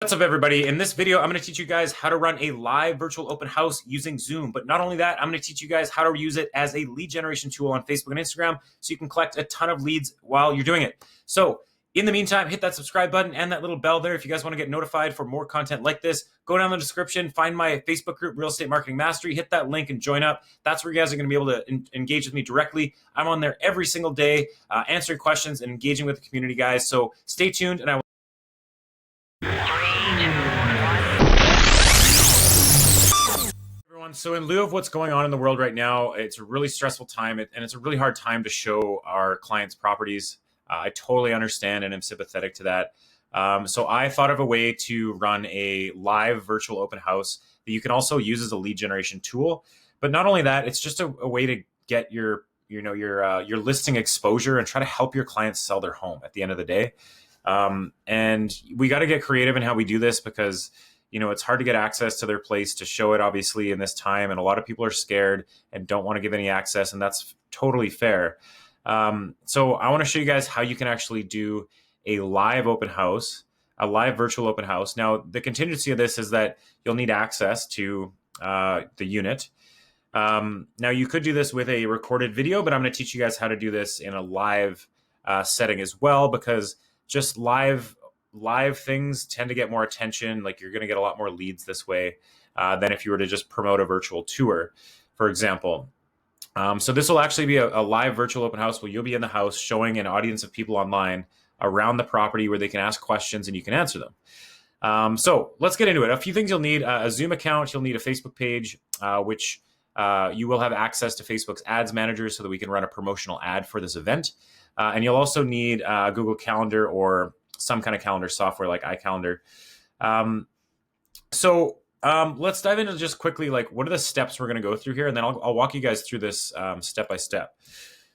What's up, everybody? In this video, I'm going to teach you guys how to run a live virtual open house using Zoom. But not only that, I'm going to teach you guys how to use it as a lead generation tool on Facebook and Instagram so you can collect a ton of leads while you're doing it. So in the meantime, hit that subscribe button and that little bell there if you guys want to get notified for more content like this. Go down the description, find my Facebook group, Real Estate Marketing Mastery, hit that link and join up. That's where you guys are going to be able to engage with me directly. I'm on there every single day, answering questions and engaging with the community, guys. So stay tuned, and I will. So in lieu of what's going on in the world right now, it's a really stressful time, and it's a really hard time to show our clients properties. I totally understand and am sympathetic to that. So I thought of a way to run a live virtual open house that you can also use as a lead generation tool. But not only that, it's just a way to get your listing exposure and try to help your clients sell their home at the end of the day. And we got to get creative in how we do this because it's hard to get access to their place to show it, obviously, in this time. And a lot of people are scared and don't want to give any access. And that's totally fair. So I want to show you guys how you can actually do a live open house, a live virtual open house. Now, the contingency of this is that you'll need access to the unit. Now, you could do this with a recorded video, but I'm going to teach you guys how to do this in a live setting as well, because just live things tend to get more attention. Like, you're going to get a lot more leads this way than if you were to just promote a virtual tour, for example. So this will actually be a live virtual open house where you'll be in the house showing an audience of people online around the property where they can ask questions and you can answer them. So let's get into it. A few things you'll need: a Zoom account, you'll need a Facebook page, which you will have access to Facebook's ads manager so that we can run a promotional ad for this event. And you'll also need a Google Calendar or some kind of calendar software like iCalendar. So let's dive into just quickly, like, what are the steps we're going to go through here? And then I'll walk you guys through this step by step.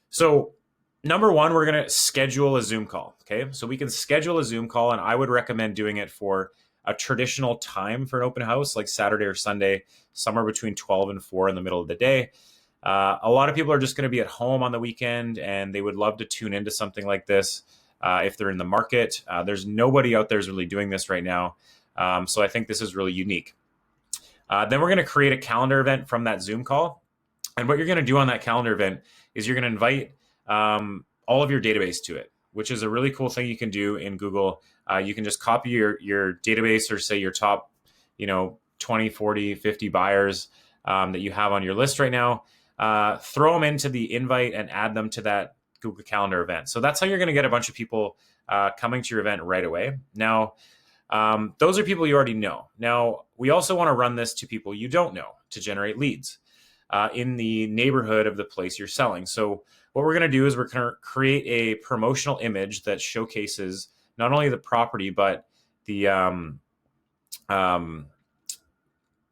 So number one, we're going to schedule a Zoom call. Okay. So we can schedule a Zoom call, and I would recommend doing it for a traditional time for an open house, like Saturday or Sunday, somewhere between 12 and 4 in the middle of the day. A lot of people are just going to be at home on the weekend, and they would love to tune into something like this. If they're in the market, there's nobody out there who's really doing this right now. So I think this is really unique. Then we're going to create a calendar event from that Zoom call. And what you're going to do on that calendar event is you're going to invite all of your database to it, which is a really cool thing you can do in Google. You can just copy your database, or say your top 20, 40, 50 buyers that you have on your list right now, throw them into the invite and add them to that Google Calendar event. So that's how you're going to get a bunch of people coming to your event right away. Now, those are people you already know. Now, we also want to run this to people you don't know to generate leads in the neighborhood of the place you're selling. So what we're going to do is we're going to create a promotional image that showcases not only the property, but the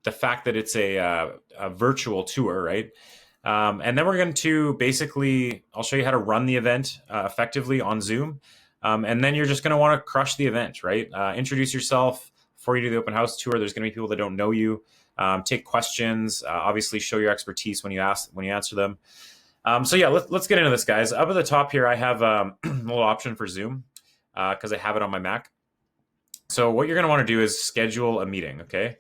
fact that it's a virtual tour, right? And then we're going to basically, I'll show you how to run the event effectively on Zoom. And then you're just going to want to crush the event, right? Introduce yourself before you do the open house tour. There's going to be people that don't know you. Take questions. Obviously, show your expertise when you answer them. So yeah, let's get into this, guys. Up at the top here, I have a little option for Zoom because I have it on my Mac. So what you're going to want to do is schedule a meeting, okay?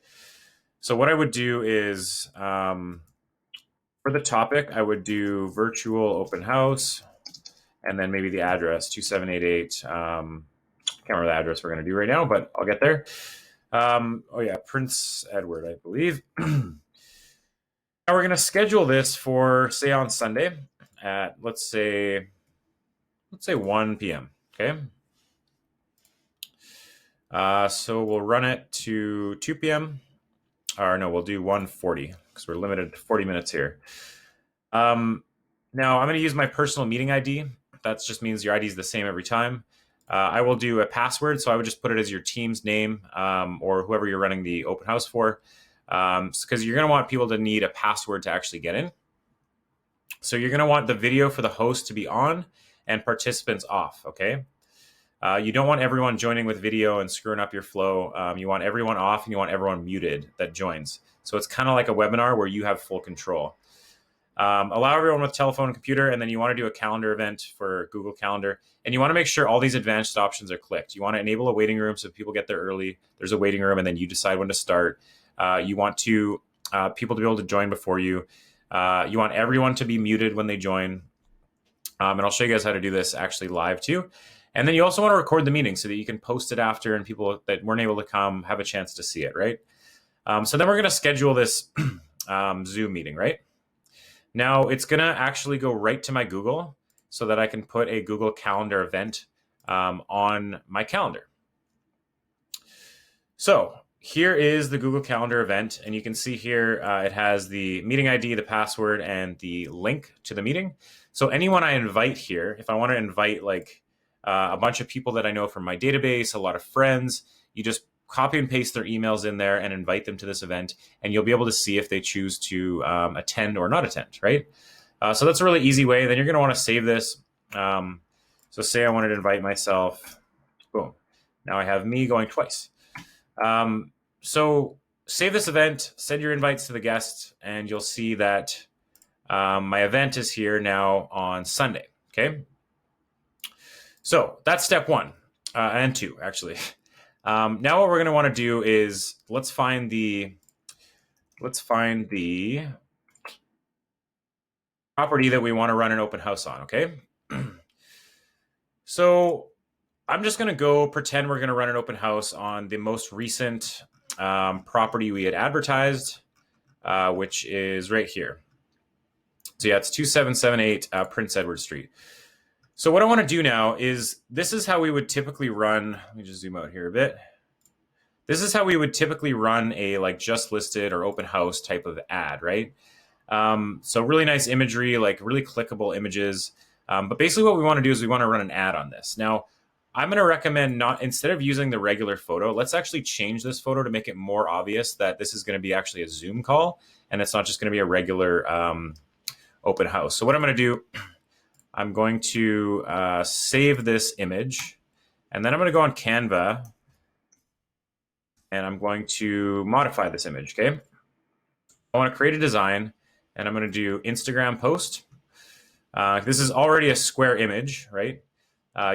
So what I would do is, for the topic, I would do virtual open house, and then maybe the address, 2788. Can't remember the address we're going to do right now, but I'll get there. Oh yeah, Prince Edward, I believe. Now we're going to schedule this for, say, on Sunday at, let's say 1 p.m. Okay. So we'll run it to 2 p.m. Or no, we'll do 1:40 because we're limited to 40 minutes here. Now I'm going to use my personal meeting ID. That just means your ID is the same every time. I will do a password, so I would just put it as your team's name or whoever you're running the open house for, because you're going to want people to need a password to actually get in. So you're going to want the video for the host to be on and participants off, okay? You don't want everyone joining with video and screwing up your flow. You want everyone off, and you want everyone muted that joins. So it's kind of like a webinar where you have full control. Allow everyone with telephone and computer, and then you want to do a calendar event for Google Calendar. And you want to make sure all these advanced options are clicked. You want to enable a waiting room so people get there early. There's a waiting room, and then you decide when to start. You want people to be able to join before you. You want everyone to be muted when they join. And I'll show you guys how to do this actually live too. And then you also want to record the meeting so that you can post it after and people that weren't able to come have a chance to see it, right? So then we're going to schedule this Zoom meeting, right? Now it's going to actually go right to my Google so that I can put a Google Calendar event on my calendar. So here is the Google Calendar event, and you can see here it has the meeting ID, the password, and the link to the meeting. So anyone I invite here, if I want to invite like a bunch of people that I know from my database, a lot of friends, you just copy and paste their emails in there and invite them to this event, and you'll be able to see if they choose to attend or not attend, right? So that's a really easy way. Then you're going to want to save this. So say I wanted to invite myself. Boom. Now I have me going twice. So save this event, send your invites to the guests, and you'll see that my event is here now on Sunday. Okay. So that's step 1 and 2, actually. Now what we're going to want to do is let's find the property that we want to run an open house on. Okay. So I'm just going to go pretend we're going to run an open house on the most recent property we had advertised, which is right here. So yeah, it's 2778 Prince Edward Street. So what I want to do now is, this is how we would typically run. Let me just zoom out here a bit. This is how we would typically run a like just listed or open house type of ad, right? So really nice imagery, like really clickable images. But basically what we want to do is we want to run an ad on this. Now, I'm going to recommend instead of using the regular photo, let's actually change this photo to make it more obvious that this is going to be actually a Zoom call and it's not just going to be a regular open house. So what I'm going to do, I'm going to save this image, and then I'm going to go on Canva and I'm going to modify this image, okay? I want to create a design, and I'm going to do Instagram post. This is already a square image, right?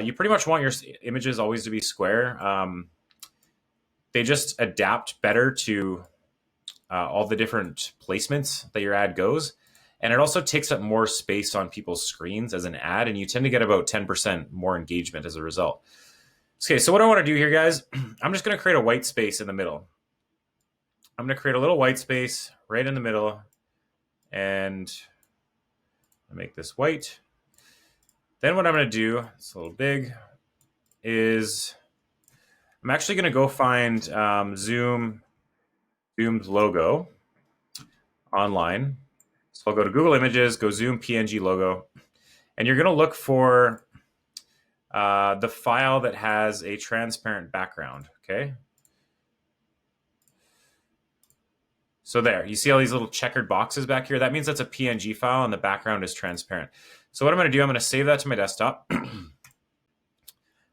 You pretty much want your images always to be square. They just adapt better to all the different placements that your ad goes. And it also takes up more space on people's screens as an ad, and you tend to get about 10% more engagement as a result. Okay, so what I want to do here, guys, I'm just going to create a white space in the middle. I'm going to create a little white space right in the middle, and make this white. Then what I'm going to do, it's a little big, is I'm actually going to go find Zoom's logo online. So I'll go to Google Images, go Zoom PNG logo, and you're going to look for the file that has a transparent background, okay? So there, you see all these little checkered boxes back here? That means that's a PNG file and the background is transparent. So what I'm going to do, I'm going to save that to my desktop. I'm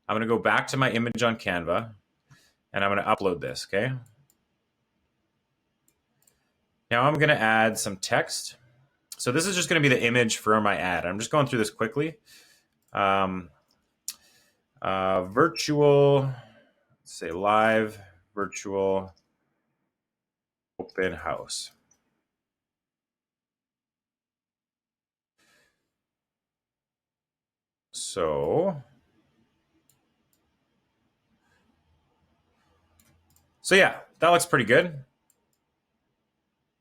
going to go back to my image on Canva, and I'm going to upload this, okay? Now I'm going to add some text. So this is just going to be the image for my ad. I'm just going through this quickly. Virtual, let's say live virtual open house. So yeah, that looks pretty good,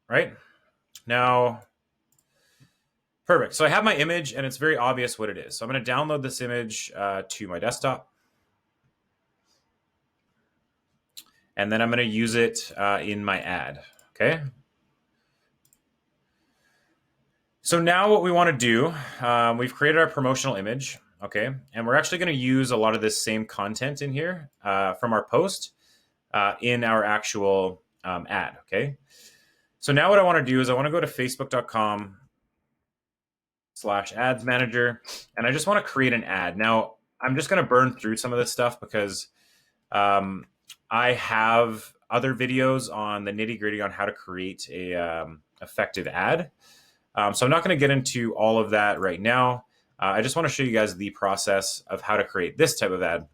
right? Now, perfect. So I have my image, and it's very obvious what it is. So I'm going to download this image to my desktop. And then I'm going to use it in my ad, okay? So now what we want to do, we've created our promotional image, okay? And we're actually going to use a lot of this same content in here from our post in our actual ad, okay? So now what I want to do is I want to go to facebook.com/ads manager, and I just want to create an ad. Now, I'm just going to burn through some of this stuff because I have other videos on the nitty gritty on how to create a effective ad. So I'm not going to get into all of that right now. I just want to show you guys the process of how to create this type of ad.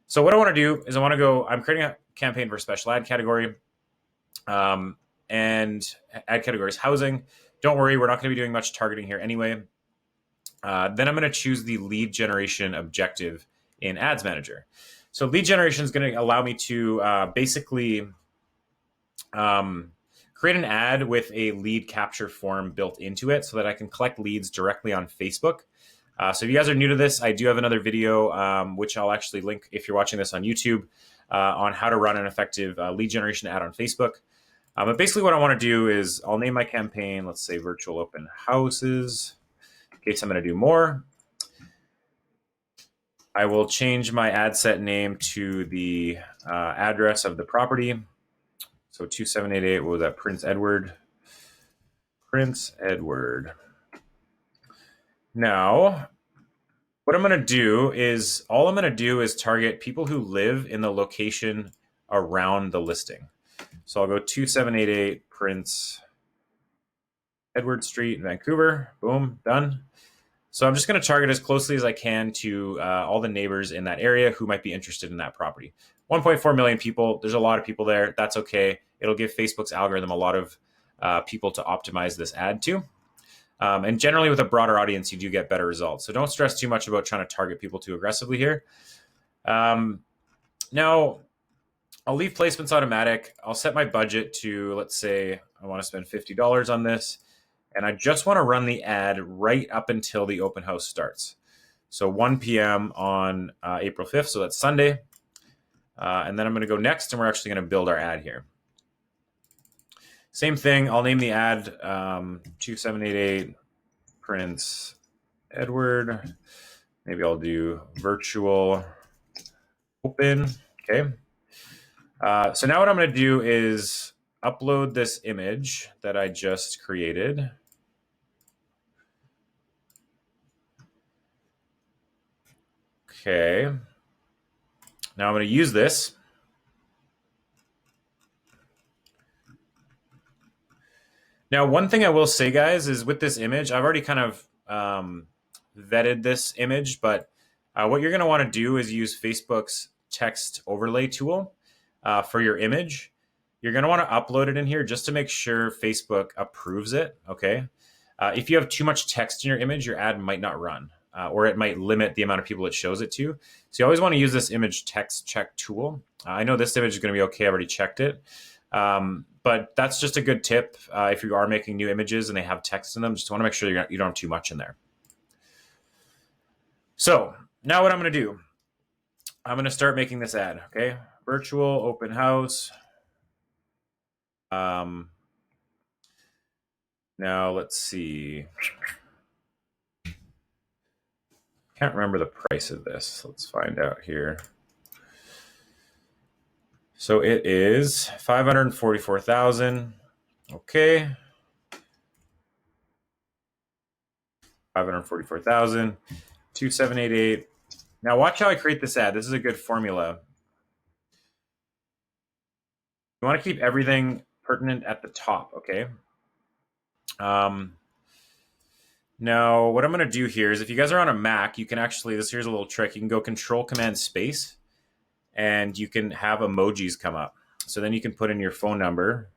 So what I want to do is I'm creating a campaign for a special ad category, and ad category is housing. Don't worry, we're not going to be doing much targeting here anyway. Then I'm going to choose the lead generation objective in Ads Manager. So lead generation is going to allow me to basically create an ad with a lead capture form built into it so that I can collect leads directly on Facebook. So if you guys are new to this, I do have another video, which I'll actually link if you're watching this on YouTube, on how to run an effective lead generation ad on Facebook. But basically what I want to do is I'll name my campaign, let's say virtual open houses, in case I'm going to do more. I will change my ad set name to the address of the property. So 2788, what was that? Prince Edward. Prince Edward. Now, what I'm going to do is, all I'm going to do is target people who live in the location around the listing. So I'll go 2788 Prince Edward Street in Vancouver. Boom, done. So I'm just going to target as closely as I can to all the neighbors in that area who might be interested in that property. 1.4 million people. There's a lot of people there. That's okay. It'll give Facebook's algorithm a lot of people to optimize this ad to. And generally with a broader audience, you do get better results. So don't stress too much about trying to target people too aggressively here. Now, I'll leave placements automatic. I'll set my budget to, let's say I want to spend $50 on this. And I just want to run the ad right up until the open house starts. So 1 p.m. on April 5th. So that's Sunday. And then I'm going to go next, and we're actually going to build our ad here. Same thing. I'll name the ad 2788 Prince Edward. Maybe I'll do virtual open. Okay. So now what I'm going to do is upload this image that I just created. Okay. Now I'm going to use this. Now, one thing I will say, guys, is with this image, I've already kind of vetted this image, but what you're going to want to do is use Facebook's text overlay tool for your image. You're going to want to upload it in here just to make sure Facebook approves it, okay? If you have too much text in your image, your ad might not run. Or it might limit the amount of people it shows it to. So you always want to use this image text check tool. I know this image is going to be okay. I already checked it. But that's just a good tip if you are making new images and they have text in them. Just want to make sure you don't have too much in there. So now what I'm going to do, I'm going to start making this ad, okay? Virtual open house. Now let's see. Can't remember the price of this. Let's find out here. So it is $544,000. Okay. $544,000. 2788. Now watch how I create this ad. This is a good formula. You want to keep everything pertinent at the top, okay? Now, what I'm going to do here is if you guys are on a Mac, you can actually, here's a little trick. You can go Control-Command-Space, and you can have emojis come up. So then you can put in your phone number.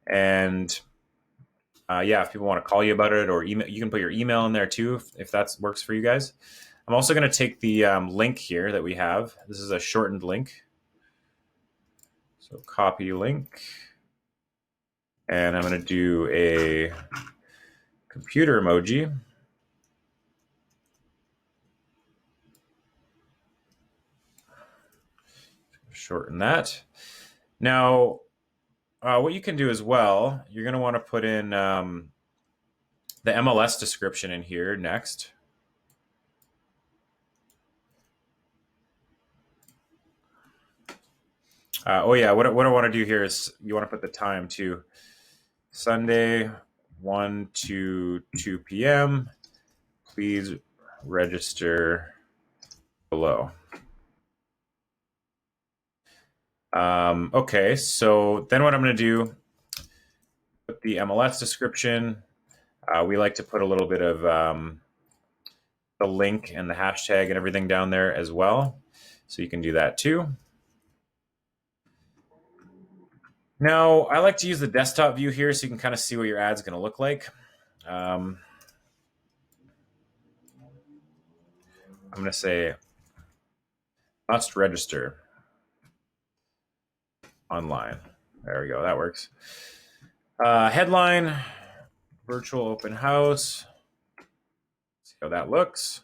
And yeah, if people want to call you about it or email, you can put your email in there too, if that works for you guys. I'm also going to take the link here that we have. This is a shortened link. So copy link. And I'm going to do a computer emoji. Shorten that. Now, what you can do as well, you're going to want to put in the MLS description in here next. Oh yeah, what I want to do here is you want to put the time too. Sunday, 1 to 2 p.m. Please register below. Okay, so then what I'm going to do, put the MLS description. We like to put a little bit of the link and the hashtag and everything down there as well. So you can do that too. Now, I like to use the desktop view here so you can kind of see what your ad's going to look like. I'm going to say must register online. There we go. That works. Headline, virtual open house. See how that looks.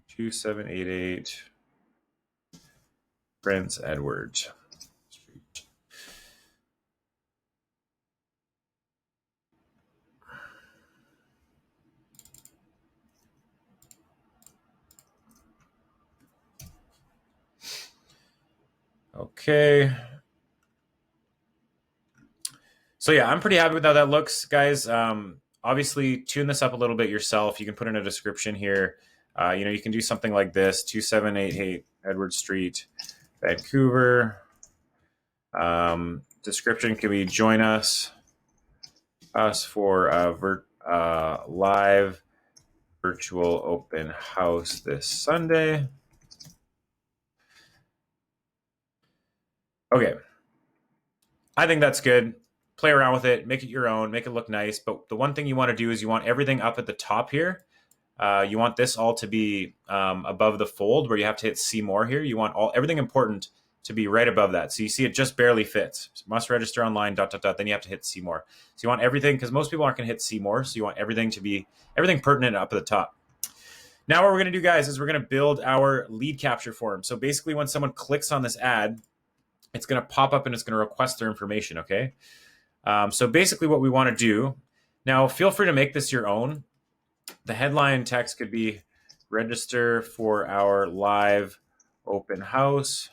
(2788) Prince Edward Street. Okay. So yeah, I'm pretty happy with how that looks, guys. Obviously, tune this up a little bit yourself. You can put in a description here. You can do something like this: 2788 Edward Street, Vancouver. Description can be join us for live virtual open house this Sunday. Okay. I think that's good. Play around with it, make it your own, make it look nice. But the one thing you want to do is you want everything up at the top here. You want this all to be above the fold where you have to hit see more here. You want everything important to be right above that. So you see it just barely fits. Must register online, ... Then you have to hit see more. So you want everything, because most people aren't going to hit see more. So you want everything to be, everything pertinent up at the top. Now what we're going to do, guys, is we're going to build our lead capture form. So basically when someone clicks on this ad, it's going to pop up and it's going to request their information, okay? So basically what we want to do, now feel free to make this your own. The headline text could be register for our live open house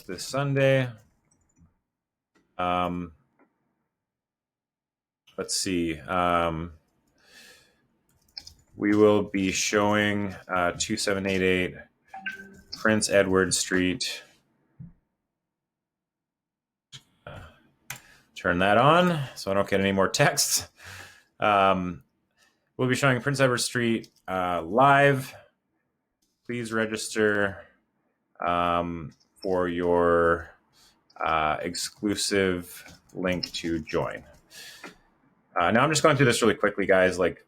this Sunday. Let's see. We will be showing 2788 Prince Edward Street. Turn that on so I don't get any more texts. We'll be showing Prince Edward Street live. Please register for your exclusive link to join. Now I'm just going through this really quickly, guys. Like,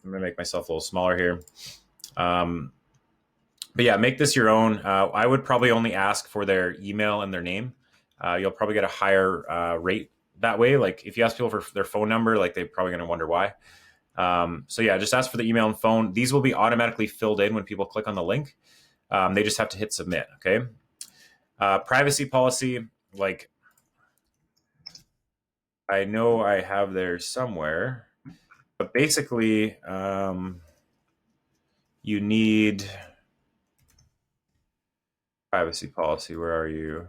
I'm gonna make myself a little smaller here. But yeah, make this your own. I would probably only ask for their email and their name. You'll probably get a higher rate that way. Like if you ask people for their phone number, like they're probably gonna wonder why. So yeah, just ask for the email and phone. These will be automatically filled in when people click on the link. They just have to hit submit, okay? Privacy policy, like I know I have there somewhere, but basically you need privacy policy. Where are you?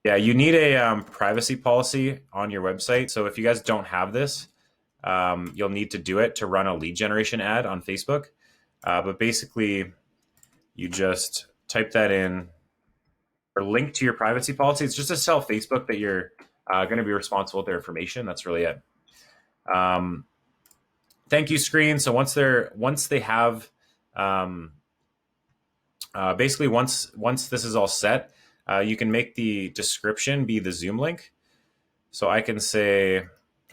Yeah, you need a privacy policy on your website. So if you guys don't have this, you'll need to do it to run a lead generation ad on Facebook. But basically, you just type that in or link to your privacy policy. It's just to tell Facebook that you're going to be responsible with their information. That's really it. Thank you screen. So once they have, basically once this is all set, you can make the description be the Zoom link. So I can say,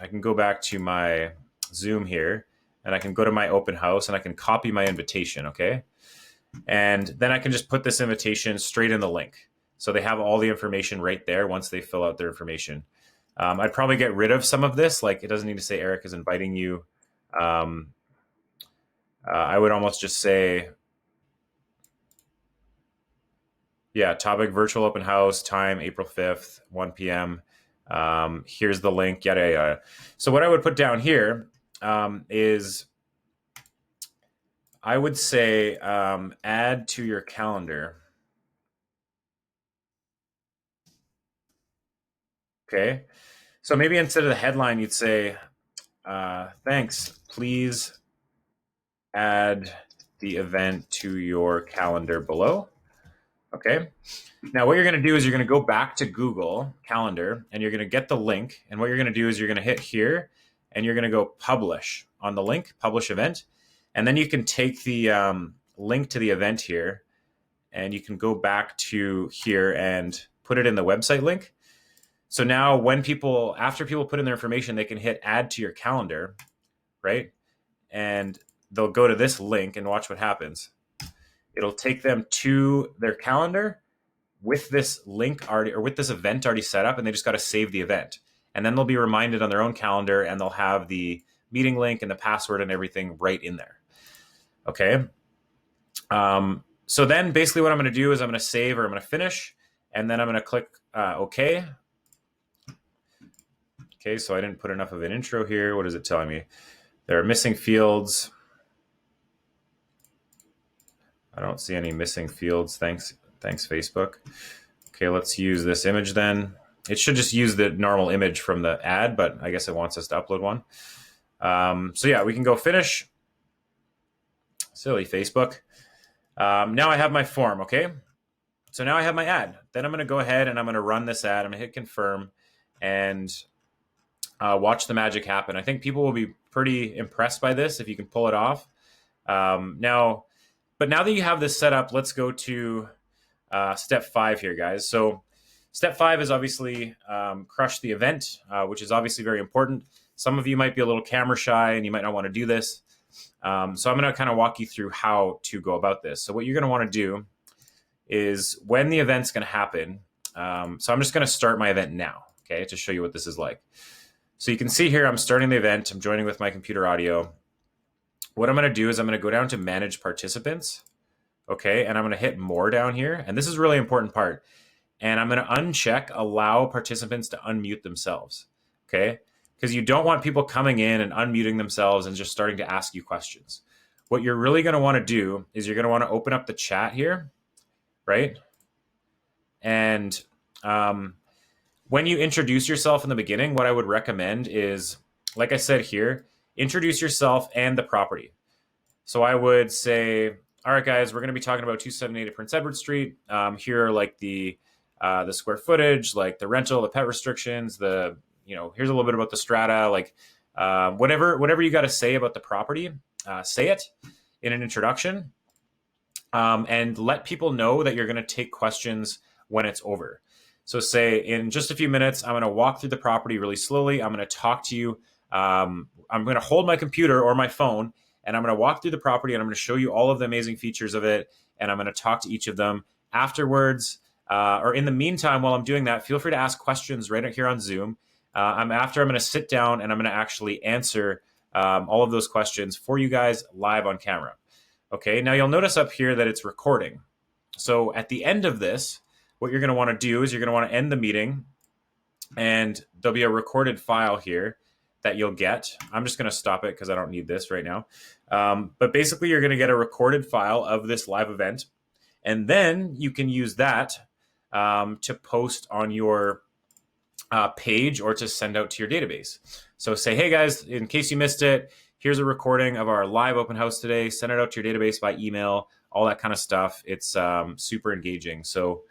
I can go back to my Zoom here and I can go to my open house and I can copy my invitation, okay? And then I can just put this invitation straight in the link. So they have all the information right there once they fill out their information. I'd probably get rid of some of this. Like it doesn't need to say Eric is inviting you. I would almost just say, yeah, topic virtual open house, time April 5th, 1 p.m. Here's the link, yada, yada. So what I would put down here is I would say add to your calendar. Okay. So maybe instead of the headline, you'd say, thanks, please add the event to your calendar below. Okay. Now what you're going to do is you're going to go back to Google Calendar and you're going to get the link. And what you're going to do is you're going to hit here and you're going to go publish on the link, publish event. And then you can take the link to the event here and you can go back to here and put it in the website link. So now when after people put in their information, they can hit add to your calendar, right? And they'll go to this link and watch what happens. It'll take them to their calendar with this link already, or with this event already set up, and they just got to save the event. And then they'll be reminded on their own calendar and they'll have the meeting link and the password and everything right in there. Okay. So then basically what I'm going to do is I'm going to save, or I'm going to finish, and then I'm going to click OK. Okay. So I didn't put enough of an intro here. What is it telling me? There are missing fields. I don't see any missing fields. Thanks, Facebook. Okay, let's use this image then. It should just use the normal image from the ad, but I guess it wants us to upload one. So yeah, we can go finish. Silly Facebook. Now I have my form, okay? So now I have my ad. Then I'm going to go ahead and I'm going to run this ad. I'm going to hit confirm and watch the magic happen. I think people will be pretty impressed by this if you can pull it off. But now that you have this set up, let's go to step 5 here, guys. So step 5 is obviously crush the event, which is obviously very important. Some of you might be a little camera shy and you might not want to do this. So I'm going to kind of walk you through how to go about this. So what you're going to want to do is when the event's going to happen. So I'm just going to start my event now, okay, to show you what this is like. So you can see here, I'm starting the event. I'm joining with my computer audio. What I'm going to do is I'm going to go down to manage participants. Okay. And I'm going to hit more down here. And this is a really important part. And I'm going to uncheck allow participants to unmute themselves. Okay. Because you don't want people coming in and unmuting themselves and just starting to ask you questions. What you're really going to want to do is you're going to want to open up the chat here. Right. And when you introduce yourself in the beginning, what I would recommend is, like I said here, introduce yourself and the property. So I would say, all right, guys, we're going to be talking about 278 Prince Edward Street. Here are like the square footage, like the rental, the pet restrictions, here's a little bit about the strata, like whatever you got to say about the property, say it in an introduction, and let people know that you're going to take questions when it's over. So say in just a few minutes, I'm going to walk through the property really slowly. I'm going to talk to you. I'm going to hold my computer or my phone and I'm going to walk through the property and I'm going to show you all of the amazing features of it. And I'm going to talk to each of them afterwards. Or in the meantime, while I'm doing that, feel free to ask questions right here on Zoom. I'm going to sit down and I'm going to actually answer all of those questions for you guys live on camera. Okay. Now you'll notice up here that it's recording. So at the end of this, what you're going to want to do is you're going to want to end the meeting and there'll be a recorded file here that you'll get. I'm just going to stop it because I don't need this right now. But basically you're going to get a recorded file of this live event. And then you can use that to post on your page or to send out to your database. So say, hey guys, in case you missed it, here's a recording of our live open house today. Send it out to your database by email, all that kind of stuff. It's super engaging. So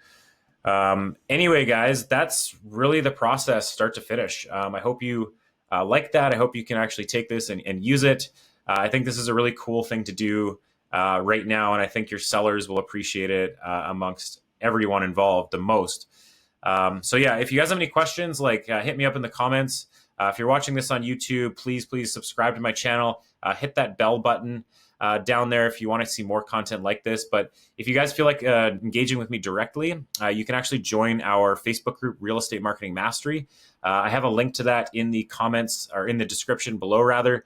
anyway, guys, that's really the process start to finish. I hope you like that. I hope you can actually take this and use it. I think this is a really cool thing to do right now. And I think your sellers will appreciate it amongst everyone involved the most. So yeah, if you guys have any questions, hit me up in the comments. If you're watching this on YouTube, please subscribe to my channel. Hit that bell button down there if you want to see more content like this. But if you guys feel like engaging with me directly, you can actually join our Facebook group, Real Estate Marketing Mastery. I have a link to that in the comments or in the description below rather.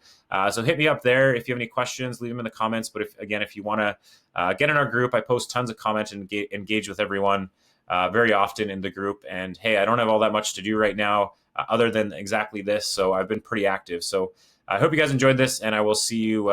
So hit me up there. If you have any questions, leave them in the comments. But if you want to get in our group, I post tons of content and engage with everyone very often in the group. And hey, I don't have all that much to do right now other than exactly this. So I've been pretty active. So I hope you guys enjoyed this and I will see you